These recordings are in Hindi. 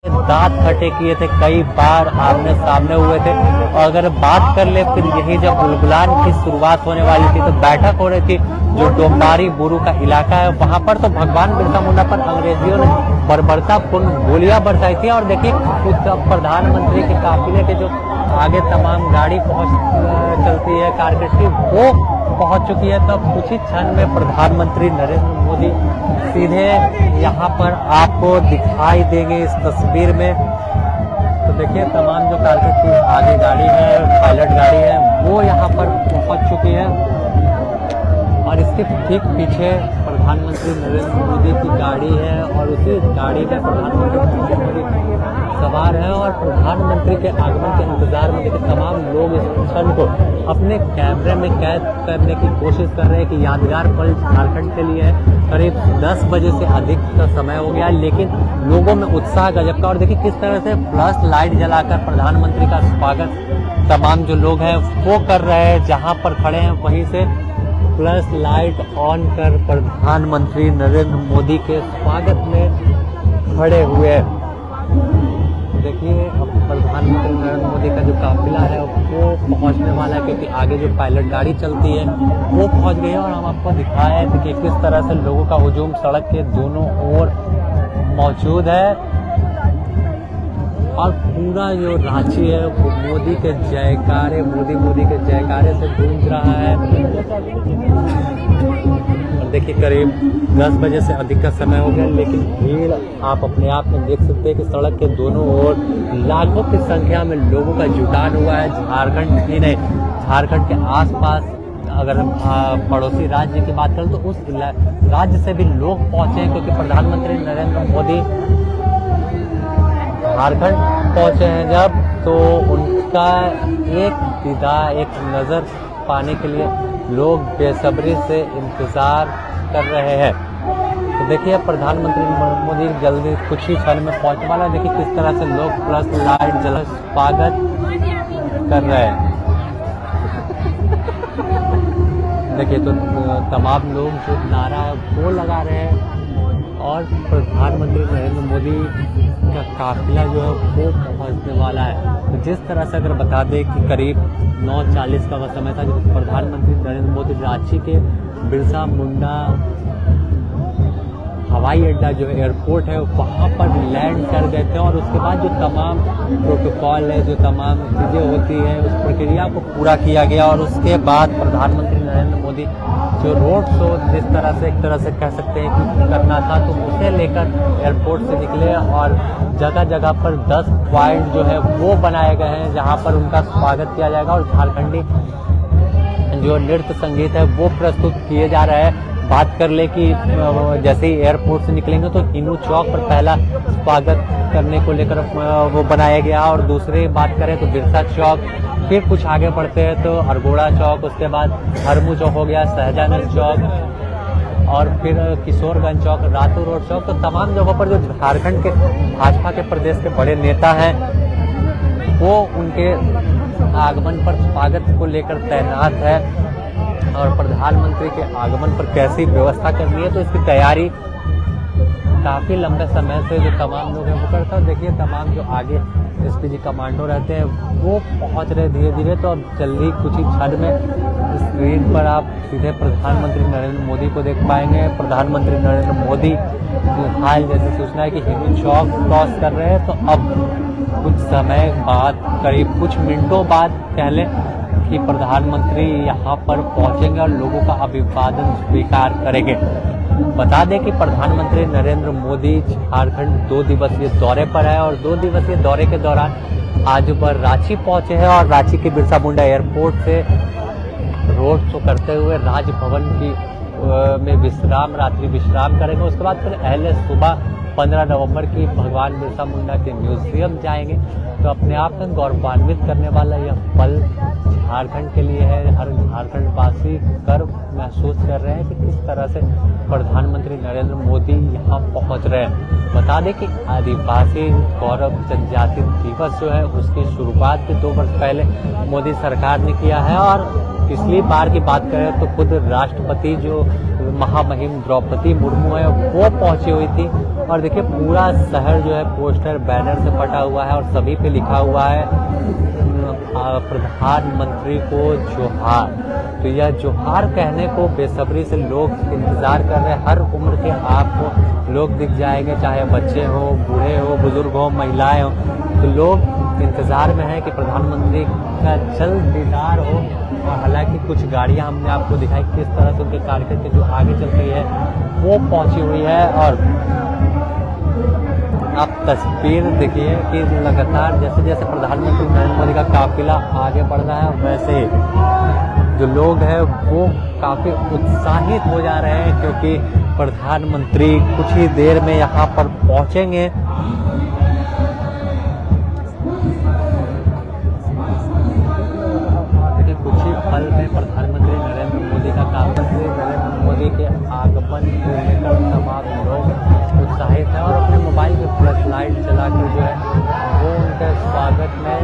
दांत खट्टे किए थे, कई बार आमने सामने हुए थे। और अगर बात कर ले फिर यही जब बुलबुलान की शुरुआत होने वाली थी तो बैठक हो रही थी जो डोम्बारी बुरू का इलाका है, वहां पर तो भगवान बिरसा मुंडा पर अंग्रेजियों ने बर्बरतापूर्ण गोलियां बरसाई थी। और देखिए प्रधानमंत्री के काफिले के जो आगे तमाम गाड़ी चलती है कारकेट की, वो पहुंच चुकी है। तो कुछ ही क्षण में प्रधानमंत्री नरेंद्र मोदी सीधे यहाँ पर आपको दिखाई देंगे इस तस्वीर में। तो देखिए तमाम जो कारकेट की आगे गाड़ी है, पायलट गाड़ी है, वो यहाँ पर पहुंच चुकी है। और इसके ठीक पीछे प्रधानमंत्री नरेंद्र मोदी की गाड़ी है और उसी गाड़ी में प्रधानमंत्री नरेंद्र मोदी सवार है। और प्रधानमंत्री के आगमन के इंतजार में देखिए तमाम लोग इस क्षण को अपने कैमरे में कैद करने की कोशिश कर रहे हैं कि यादगार पल झारखंड के लिए है। करीब 10 बजे से अधिक का समय हो गया, लेकिन लोगों में उत्साह गजब का। और देखिए किस तरह से फ्लैश लाइट जलाकर प्रधानमंत्री का स्वागत तमाम जो लोग हैं वो कर रहे हैं। जहां पर खड़े हैं वहीं से फ्लैश लाइट ऑन कर प्रधानमंत्री नरेंद्र मोदी के स्वागत में खड़े हुए हैं। देखिए अब प्रधानमंत्री नरेंद्र मोदी का जो काफिला है वो पहुंचने वाला है, क्योंकि आगे जो पायलट गाड़ी चलती है वो पहुंच गई है। और हम आपको दिखाए हैं कि किस तरह से लोगों का हुजूम सड़क के दोनों ओर मौजूद है। और पूरा जो रांची है वो मोदी के जयकारे के जयकारे से गूंज रहा है। और देखिए करीब 10 बजे से अधिक का समय हो गया, लेकिन भीड़ आप अपने आप में देख सकते हैं कि सड़क के दोनों ओर लाखों की संख्या में लोगों का जुटान हुआ है। झारखंड ही नहीं, झारखंड के आसपास अगर पड़ोसी राज्य की बात करें तो उस राज्य से भी लोग पहुंचे हैं, क्योंकि प्रधानमंत्री नरेंद्र मोदी झारखंड पहुंचे हैं जब, तो उनका एक नज़र पाने के लिए लोग बेसब्री से इंतजार कर रहे हैं। तो देखिए प्रधानमंत्री नरेंद्र मोदी जल्दी कुछ ही क्षण में पहुंचने वाला है। देखिए किस तरह से लोग प्लस लाइट जला स्वागत कर रहे हैं। देखिए तो तमाम लोग जो नारा है वो लगा रहे हैं। और प्रधानमंत्री नरेंद्र मोदी का काफिला जो है वो पहुंचने वाला है। तो जिस तरह से अगर बता दें कि करीब 9:40 का वह समय था जब प्रधानमंत्री नरेंद्र मोदी रांची के बिरसा मुंडा हवाई अड्डा जो एयरपोर्ट है वहाँ पर लैंड कर गए थे। और उसके बाद जो तमाम प्रोटोकॉल है, जो तमाम चीज़ें होती हैं, उस प्रक्रिया को पूरा किया गया। और उसके बाद प्रधानमंत्री नरेंद्र मोदी जो रोड शो जिस तरह से एक तरह से कह सकते हैं कि करना था, तो उसे लेकर एयरपोर्ट से निकले। और जगह जगह पर 10 पॉइंट जो है वो बनाए गए हैं जहाँ पर उनका स्वागत किया जाएगा। और झारखंडी जो नृत्य संगीत है वो प्रस्तुत किए जा रहे हैं। बात कर ले कि जैसे ही एयरपोर्ट से निकलेंगे तो इनू चौक पर पहला स्वागत करने को लेकर वो बनाया गया। और दूसरी बात करें तो बिरसा चौक, फिर कुछ आगे बढ़ते हैं तो अरगोड़ा चौक, उसके बाद हरमू चौक हो गया, सहजानंद चौक, और फिर किशोरगंज चौक, रातू रोड चौक। तो तमाम जगहों पर जो झारखंड के भाजपा के प्रदेश के बड़े नेता हैं वो उनके आगमन पर स्वागत को लेकर तैनात है। और प्रधानमंत्री के आगमन पर कैसी व्यवस्था करनी है तो इसकी तैयारी काफ़ी लंबे समय से जो तमाम लोग हैं वो करते हैं। देखिए तमाम जो आगे एसपीजी कमांडो रहते हैं वो पहुंच रहे धीरे धीरे। तो अब जल्दी कुछ ही क्षण में स्क्रीन पर आप सीधे प्रधानमंत्री नरेंद्र मोदी को देख पाएंगे। प्रधानमंत्री नरेंद्र मोदी हाल जैसी सूचना है कि हिंदू चौक क्रॉस कर रहे हैं। तो अब कुछ समय बाद, करीब कुछ मिनटों बाद पहले कि प्रधानमंत्री यहाँ पर पहुंचेंगे और लोगों का अभिवादन स्वीकार करेंगे। बता दें कि प्रधानमंत्री नरेंद्र मोदी झारखंड 2 दिवसीय दौरे पर है। और 2 दिवसीय दौरे के दौरान आज पर रांची पहुंचे हैं और रांची के बिरसा मुंडा एयरपोर्ट से रोड शो करते हुए राजभवन की में रात्रि विश्राम करेंगे। उसके बाद फिर अहले सुबह 15 नवंबर की भगवान बिरसा मुंडा के म्यूजियम जाएंगे। तो अपने आप में गौरवान्वित करने वाला यह पल झारखंड के लिए है। हर झारखंड वासी गर्व महसूस कर रहे हैं कि किस तरह से प्रधानमंत्री नरेंद्र मोदी यहाँ पहुँच रहे हैं। बता दें कि आदिवासी गौरव जनजाति दिवस जो है उसकी शुरुआत 2 वर्ष पहले मोदी सरकार ने किया है। और पिछली बार की बात करें तो खुद राष्ट्रपति जो महामहिम द्रौपदी मुर्मू है वो पहुंची हुई थी। और देखिए पूरा शहर जो है पोस्टर बैनर से पटा हुआ है और सभी पे लिखा हुआ है प्रधानमंत्री को जोहार। तो यह जोहार कहने को बेसब्री से लोग इंतजार कर रहे हैं। हर उम्र के आपको लोग दिख जाएंगे, चाहे बच्चे हो, बूढ़े हो, बुजुर्ग हो, महिलाएं हो, तो लोग इंतजार में है कि प्रधानमंत्री का जल्द दीदार हो। और हालांकि कुछ गाड़ियां हमने आपको दिखाई किस तरह से उनके कार्यक्रम जो आगे चल रही है वो पहुंची हुई है। और आप तस्वीर देखिए कि लगातार जैसे जैसे प्रधानमंत्री नरेंद्र मोदी का काफिला आगे बढ़ रहा है वैसे जो लोग हैं वो काफी उत्साहित हो जा रहे हैं, क्योंकि प्रधानमंत्री कुछ ही देर में यहाँ पर पहुंचेंगे। देखिए कुछ ही पल में प्रधानमंत्री नरेंद्र मोदी के आगमन को लेकर तमाम लोग उत्साहित है और अपने मोबाइल पे फ्लैश लाइट चलाकर जो है वो उनके स्वागत में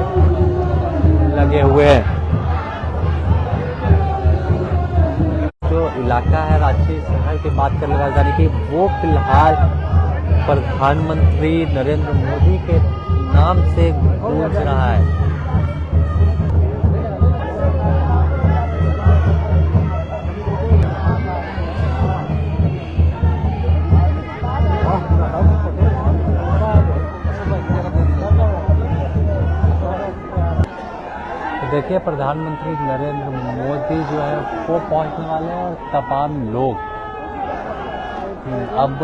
लगे हुए हैं। जो इलाका है रांची शहर की बात करने राजधानी की, वो फिलहाल प्रधानमंत्री नरेंद्र मोदी के नाम से गूंज रहा है। देखिए प्रधानमंत्री नरेंद्र मोदी जो है वो पहुंचने वाले हैं और तमाम लोग अब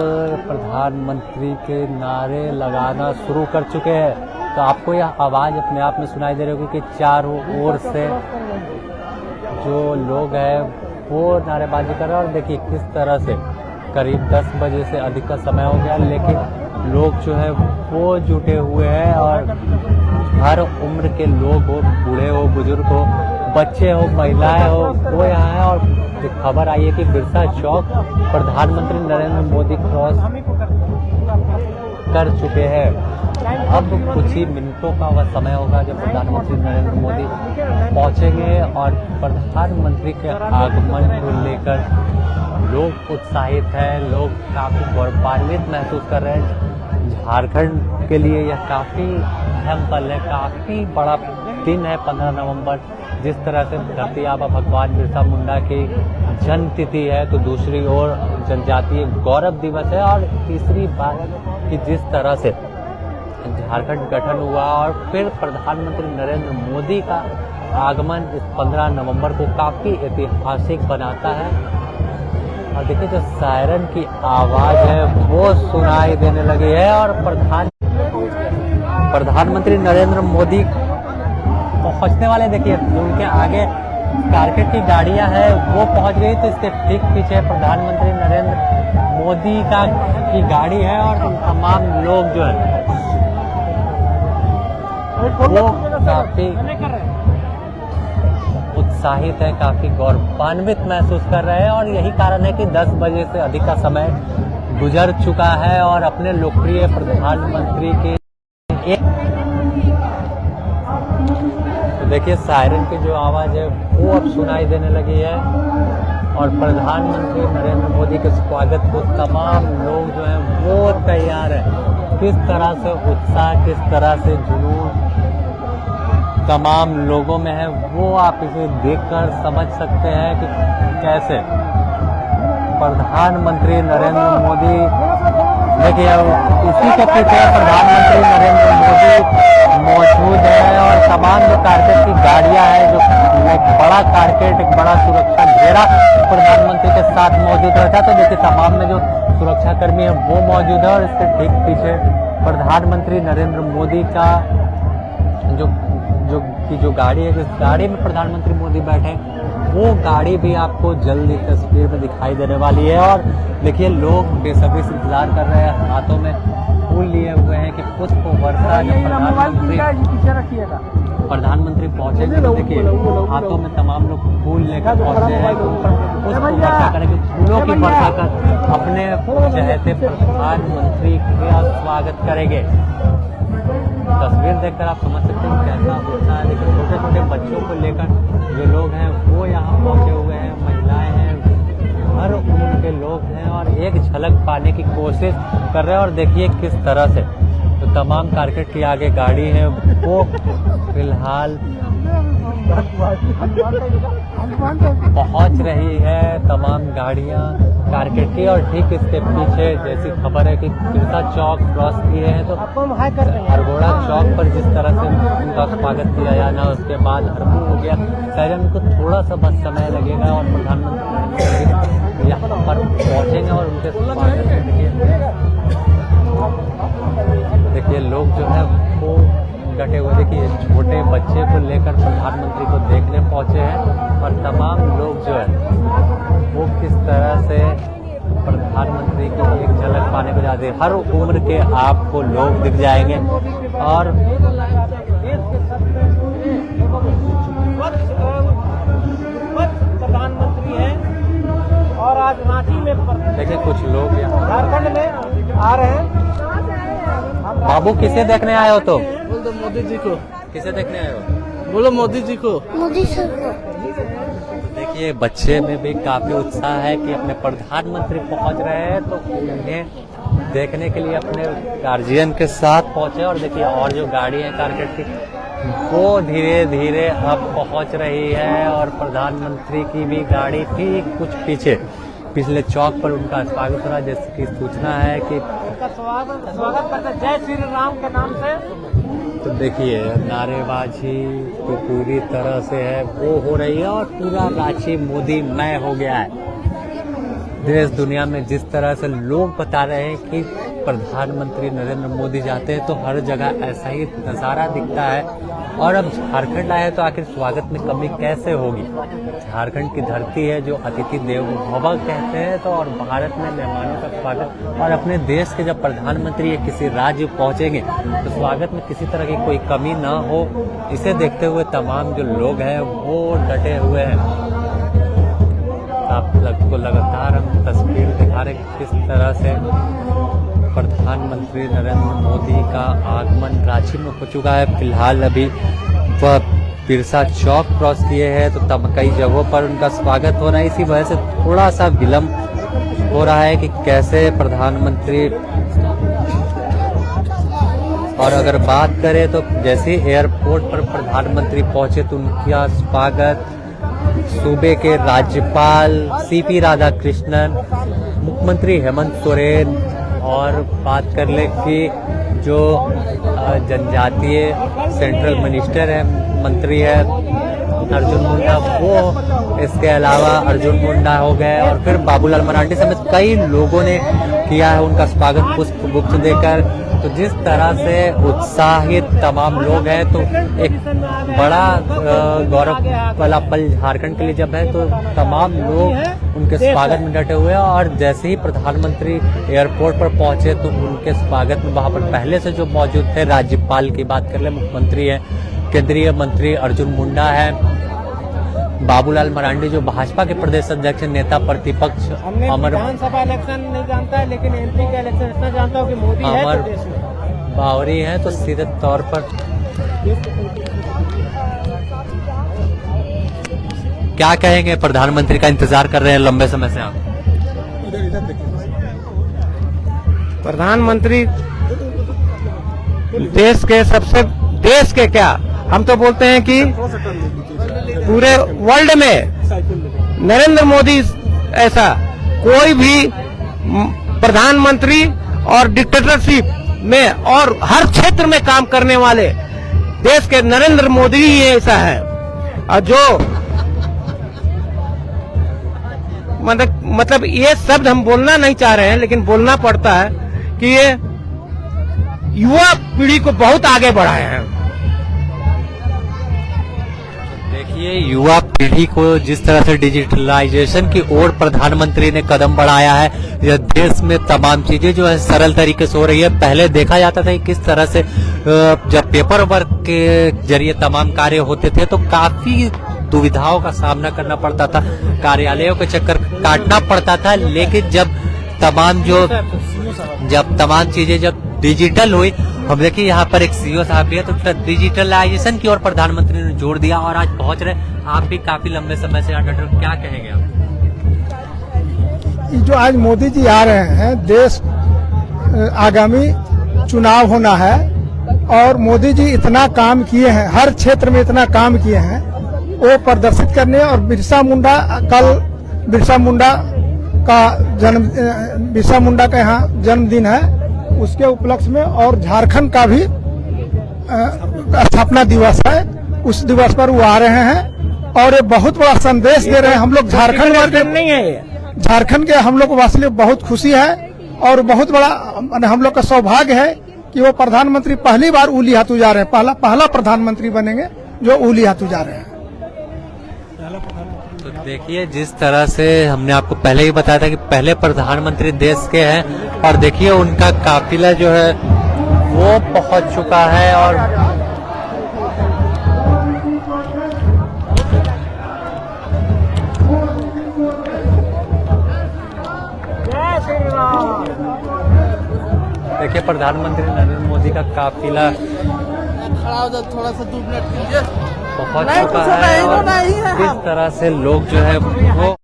प्रधानमंत्री के नारे लगाना शुरू कर चुके हैं। तो आपको यह आवाज़ अपने आप में सुनाई दे रही होगी कि चारों ओर से जो लोग हैं वो नारेबाजी कर रहे हैं। और देखिए किस तरह से करीब 10 बजे से अधिक का समय हो गया, लेकिन लोग जो है वो जुटे हुए हैं और हर उम्र के लोग हो, बूढ़े हो, बुजुर्ग हो, बच्चे हो, महिलाएं हो, वो यहाँ है। और खबर आई है कि बिरसा चौक प्रधानमंत्री नरेंद्र मोदी क्रॉस कर चुके हैं। अब कुछ ही मिनटों का वह समय होगा जब प्रधानमंत्री नरेंद्र मोदी पहुंचेंगे और प्रधानमंत्री के आगमन को लेकर लोग उत्साहित हैं, लोग काफी गौरवान्वित महसूस कर रहे हैं। झारखंड के लिए यह काफी अहम पल है, काफी बड़ा दिन है 15 नवंबर। जिस तरह से धरती आबा भगवान बिरसा मुंडा की जन्म तिथि है, तो दूसरी ओर जनजातीय गौरव दिवस है। और तीसरी बात कि जिस तरह से झारखंड गठन हुआ और फिर प्रधानमंत्री नरेंद्र मोदी का आगमन इस 15 नवंबर को काफी ऐतिहासिक बनाता है। और देखिए जो सायरन की आवाज है वो सुनाई देने लगी है और प्रधानमंत्री नरेंद्र मोदी पहुंचने वाले। देखिए उनके आगे कारकेट की गाड़ियां हैं वो पहुंच गई, तो इसके ठीक पीछे प्रधानमंत्री नरेंद्र मोदी की गाड़ी है और तमाम लोग जो है वो काफी उत्साहित है, काफी गौरवान्वित महसूस कर रहे हैं। और यही कारण है कि 10 बजे से अधिक का समय गुजर चुका है और अपने लोकप्रिय प्रधानमंत्री के तो देखिए सायरन की जो आवाज है वो अब सुनाई देने लगी है और प्रधानमंत्री नरेंद्र मोदी के स्वागत को तमाम लोग जो हैं वो तैयार है। किस तरह से उत्साह, किस तरह से जुनून तमाम लोगों में है वो आप इसे देखकर समझ सकते हैं कि कैसे प्रधानमंत्री नरेंद्र मोदी, देखिए इसी के पीछे प्रधानमंत्री नरेंद्र मोदी मौजूद है और तमाम जो कारकेट की गाड़ियां हैं, जो एक बड़ा कारकेट, एक बड़ा सुरक्षा घेरा प्रधानमंत्री के साथ मौजूद रहता है। तो देखिए तमाम में जो सुरक्षाकर्मी है वो मौजूद है और इसके ठीक पीछे प्रधानमंत्री नरेंद्र मोदी का जो गाड़ी है, जिस गाड़ी में प्रधानमंत्री मोदी बैठे वो गाड़ी भी आपको जल्दी तस्वीर में दिखाई देने वाली है। और देखिए लोग बेसब्री से इंतजार कर रहे हैं, हाथों में फूल लिए हुए हैं कि पुष्प वर्षा प्रधानमंत्री पहुंचेंगे। तो देखिए हाथों में तमाम लोग फूल लेकर पहुंचे हैं, पुष्प वर्षा करेंगे, फूलों की वर्षा कर अपने चहेते प्रधानमंत्री का स्वागत करेंगे। तस्वीर देखकर आप समझ सकते हैं कैसा होता है। लेकिन छोटे छोटे बच्चों को लेकर जो लोग हैं वो यहाँ पहुँचे हुए हैं, महिलाएं हैं, हर उम्र के लोग हैं और एक झलक पाने की कोशिश कर रहे हैं। और देखिए किस तरह से तो तमाम कारकेट की आगे गाड़ी है वो फिलहाल पहुंच रही है, तमाम गाड़ियां कारकेट की। और ठीक इसके पीछे जैसी खबर है कि बिरसा चौक क्रॉस किए हैं तो हरगोड़ा चौक पर जिस तरह से उनका स्वागत किया जाना, उसके बाद हरमू हो गया। शायद उनको थोड़ा सा बस समय लगेगा और प्रधानमंत्री यहाँ पर पहुंचेंगे और उनके स्वागत देखिए लोग जो है वो डटे हुए। देखिए छोटे बच्चे को लेकर प्रधानमंत्री को देखने पहुंचे हैं और तमाम लोग जो है वो किस तरह से प्रधानमंत्री की एक झलक पाने को जाते हैं। हर उम्र के आपको लोग दिख जाएंगे और प्रधानमंत्री हैं और आज रांची में देखिए कुछ लोग यहाँ झारखंड में आ रहे हैं। बाबू किसे देखने आए हो? तो बोल दो मोदी जी को। किसे देखने आए हो? बोलो मोदी जी को। मोदी सर को। देखिए बच्चे में भी काफी उत्साह है कि अपने प्रधानमंत्री पहुंच रहे हैं तो उन्हें देखने के लिए अपने गार्जियन के साथ पहुंचे। और देखिए और जो गाड़ी है कारकेट की वो धीरे धीरे अब पहुंच रही है और प्रधानमंत्री की भी गाड़ी थी कुछ पीछे पिछले चौक पर उनका स्वागत हो रहा है। जैसे कि सूचना है कि स्वागत करते जय श्री राम के नाम से। तो देखिए नारेबाजी तो पूरी तरह से है वो हो रही है और पूरा रांची मोदी मय हो गया है। देश दुनिया में जिस तरह से लोग बता रहे हैं कि प्रधानमंत्री नरेंद्र मोदी जाते हैं तो हर जगह ऐसा ही नज़ारा दिखता है। और अब झारखंड आए तो आखिर स्वागत में कमी कैसे होगी? झारखंड की धरती है जो अतिथि देवो भव कहते हैं तो और भारत में मेहमानों का स्वागत। और अपने देश के जब प्रधानमंत्री या किसी राज्य पहुंचेंगे तो स्वागत में किसी तरह की कोई कमी ना हो, इसे देखते हुए तमाम जो लोग हैं वो डटे हुए हैं। आप को लगातार हम तस्वीर दिखा रहे किस तरह से प्रधानमंत्री नरेंद्र मोदी का आगमन रांची में हो चुका है। फिलहाल अभी वह बिरसा चौक क्रॉस किए हैं तो तब कई जगहों पर उनका स्वागत हो रहा है। इसी वजह से थोड़ा सा विलम्ब हो रहा है कि कैसे प्रधानमंत्री। और अगर बात करें तो जैसे एयरपोर्ट पर प्रधानमंत्री पहुंचे तो उनका स्वागत सूबे के राज्यपाल सीपी राधाकृष्णन, मुख्यमंत्री हेमंत सोरेन और बात कर ले कि जो जनजातीय सेंट्रल मिनिस्टर है मंत्री है अर्जुन मुंडा, वो इसके अलावा अर्जुन मुंडा हो गए और फिर बाबूलाल मरांडी समेत कई लोगों ने किया है उनका स्वागत पुष्प गुच्छ देकर। तो जिस तरह से उत्साहित तमाम लोग हैं तो एक बड़ा गौरव वाला पल झारखंड के लिए जब है तो तमाम लोग उनके स्वागत में डटे हुए हैं। और जैसे ही प्रधानमंत्री एयरपोर्ट पर पहुंचे तो उनके स्वागत में वहां पर पहले से जो मौजूद थे राज्यपाल की बात कर ले, मुख्यमंत्री है, केंद्रीय मंत्री अर्जुन मुंडा है, बाबूलाल मरांडी जो भाजपा के प्रदेश अध्यक्ष नेता प्रतिपक्ष अमर विधानसभा इलेक्शन नहीं जानता है लेकिन एमपी का इलेक्शन इतना जानता हूँ कि मोदी है अमर तो देश में। बावरी है। तो सीधे तौर पर क्या कहेंगे? प्रधानमंत्री का इंतजार कर रहे हैं लंबे समय से आप। प्रधानमंत्री देश के क्या हम तो बोलते हैं कि पूरे वर्ल्ड में नरेंद्र मोदी ऐसा कोई भी प्रधानमंत्री और डिक्टेटरशिप में और हर क्षेत्र में काम करने वाले देश के नरेंद्र मोदी ही ऐसा है। और जो मतलब ये शब्द हम बोलना नहीं चाह रहे हैं लेकिन बोलना पड़ता है कि ये युवा पीढ़ी को बहुत आगे बढ़ाए हैं। देखिए युवा पीढ़ी को जिस तरह से डिजिटलाइजेशन की ओर प्रधानमंत्री ने कदम बढ़ाया है, यह देश में तमाम चीजें जो है सरल तरीके से हो रही है। पहले देखा जाता था कि किस तरह से जब पेपर वर्क के जरिए तमाम कार्य होते थे तो काफी दुविधाओं का सामना करना पड़ता था, कार्यालयों के चक्कर काटना पड़ता था। लेकिन जब तमाम चीजें जब डिजिटल हुई अब देखिए यहाँ पर एक सीईओ साहब भी है, तो डिजिटलाइजेशन की ओर प्रधानमंत्री ने जोर दिया और आज पहुंच रहे। आप भी काफी लंबे समय से यहाँ डटे हो, क्या कहेंगे आप? जो आज मोदी जी आ रहे हैं, देश आगामी चुनाव होना है और मोदी जी इतना काम किए हैं, हर क्षेत्र में इतना काम किए हैं, वो प्रदर्शित करने। और बिरसा मुंडा, कल बिरसा मुंडा का यहाँ जन्मदिन है, उसके उपलक्ष्य में, और झारखंड का भी स्थापना दिवस है, उस दिवस पर वो आ रहे हैं और ये बहुत बड़ा संदेश दे रहे हैं। हम लोग झारखंड के हम लोग वास्तव में बहुत खुशी है और बहुत बड़ा हम लोग का सौभाग्य है कि वो प्रधानमंत्री पहली बार ऊली हाथू जा रहे हैं, पहला प्रधानमंत्री बनेंगे जो ऊली हाथू जा रहे हैं। तो देखिए जिस तरह से हमने आपको पहले ही बताया था कि पहले प्रधानमंत्री देश के हैं, और देखिए उनका काफिला जो है वो पहुंच चुका है। और देखिए प्रधानमंत्री नरेंद्र मोदी का काफिला थोड़ा सा 2 मिनट कीजिए। पहुंच चुका है और किस तरह से लोग जो है वो